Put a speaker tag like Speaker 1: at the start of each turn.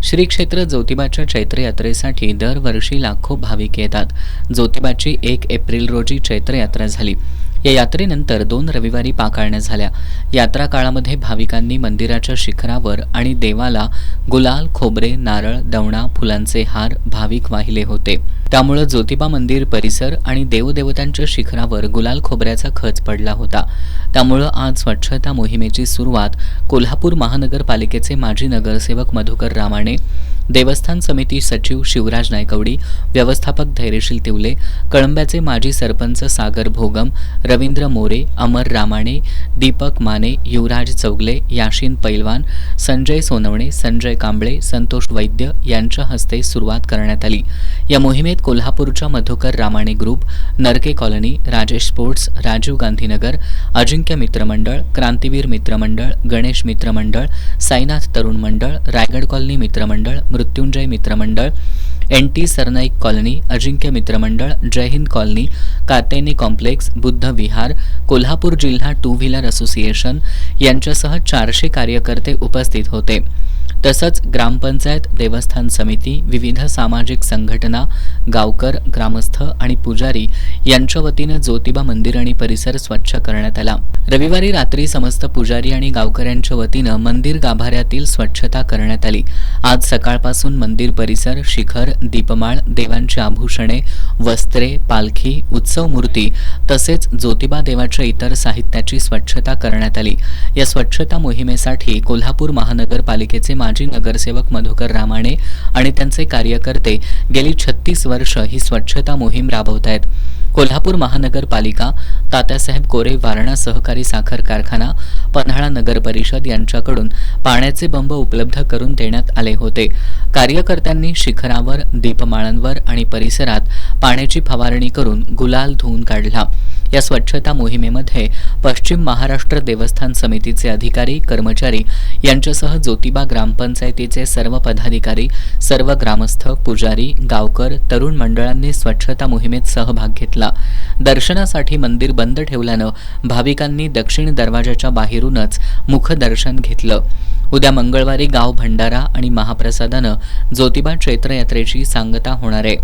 Speaker 1: श्री क्षेत्र ज्योतिबाच्या चैत्र यात्रेसाठी दरवर्षी लाखो भाविक येतात. ज्योतिबाची 1 एप्रिल रोजी चैत्र यात्रा झाली. या यात्रेनंतर 2 रविवारी पाकाळण्या झाल्या. यात्रा काळामध्ये भाविकांनी मंदिराच्या शिखरावर आणि देवाला गुलाल, खोबरे, नारळ, दवणा, फुलांचे हार भाविक वाहिले होते. त्यामुळे ज्योतिबा मंदिर परिसर आणि देवदेवतांच्या शिखरावर गुलाल खोबऱ्याचा खच पडला होता. त्यामुळे आज स्वच्छता मोहिमेची सुरुवात कोल्हापूर महानगरपालिकेचे माजी नगरसेवक मधुकर रामाणे, देवस्थान समिती सचिव शिवराज नायकवडी, व्यवस्थापक धैर्यशील तिवले, कळंब्याचे माजी सरपंच सागर भोगम, रवींद्र मोरे, अमर रामाणे, दीपक माने, युवराज चौगले, याशीन पैलवान, संजय सोनवणे, संजय कांबळे, संतोष वैद्य यांच्या हस्ते सुरुवात करण्यात आली. या मोहिमेत कोल्हापूरच्या मधुकर रामाणे ग्रुप, नरके कॉलनी, राजेश स्पोर्ट्स, राजीव गांधी नगर, अजिंक्य मित्रमंडळ, क्रांतीवीर मित्रमंडळ, गणेश मित्रमंडळ, साईनाथ तरुण मंडळ, रायगड कॉलनी मित्रमंडळ, मृत्युंजय मित्रमंडळ, NT सरनाईक कॉलनी, अजिंक्य मित्रमंडळ, जयहिंद कॉलनी, कातेने कॉम्प्लेक्स, बुद्ध विहार, कोल्हापूर जिल्हा 2 व्हीलर असोसिएशन यांच्यासह 400 कार्यकर्ते उपस्थित होते. तसंच ग्रामपंचायत, देवस्थान समिती, विविध सामाजिक संघटना, गावकर, ग्रामस्थ आणि पुजारी यांच्या वतीनं ज्योतिबा मंदिर आणि परिसर स्वच्छ करण्यात आला. रविवारी रात्री समस्त पुजारी आणि गावकऱ्यांच्या वतीनं मंदिर गाभाऱ्यातील स्वच्छता करण्यात आली. आज सकाळपासून मंदिर परिसर, शिखर, दीपमाळ, देवांची आभूषणे, वस्त्रे, पालखी, उत्सव मूर्ती तसेच ज्योतिबा देवाच्या इतर साहित्याची स्वच्छता करण्यात आली. या स्वच्छता मोहिमेसाठी कोल्हापूर महानगरपालिकेचे माजी नगरसेवक मधुकर रामाणे आणि त्यांचे कार्यकर्ते गेली 36 वर्ष ही स्वच्छता मोहीम राबवत आहेत. कोल्हापूर महानगरपालिका, तात्यासाहेब कोरे वारणा सहकारी साखर कारखाना, पन्हाळा नगर परिषद यांच्याकडून पाण्याचे बंब उपलब्ध करून देण्यात आले होते. कार्यकर्त्यांनी शिखरावर, दीपमाळांवर आणि परिसरात पाण्याची फवारणी करून गुलाल धुवून काढला. या स्वच्छता मोहिमेमध्ये पश्चिम महाराष्ट्र देवस्थान समितीचे अधिकारी, कर्मचारी यांच्यासह ज्योतिबा ग्रामपंचायतीचे सर्व पदाधिकारी, सर्व ग्रामस्थ, पुजारी, गावकर, तरुण मंडळांनी स्वच्छता मोहिमेत सहभाग घेतला. दर्शनासाठी मंदिर बंद ठेवल्यानं भाविकांनी दक्षिण दरवाजाच्या बाहेरूनच मुखदर्शन घेतलं. उद्या मंगळवारी गाव भंडारा आणि महाप्रसादानं ज्योतिबा चैत्र यात्रेची सांगता होणार आहे.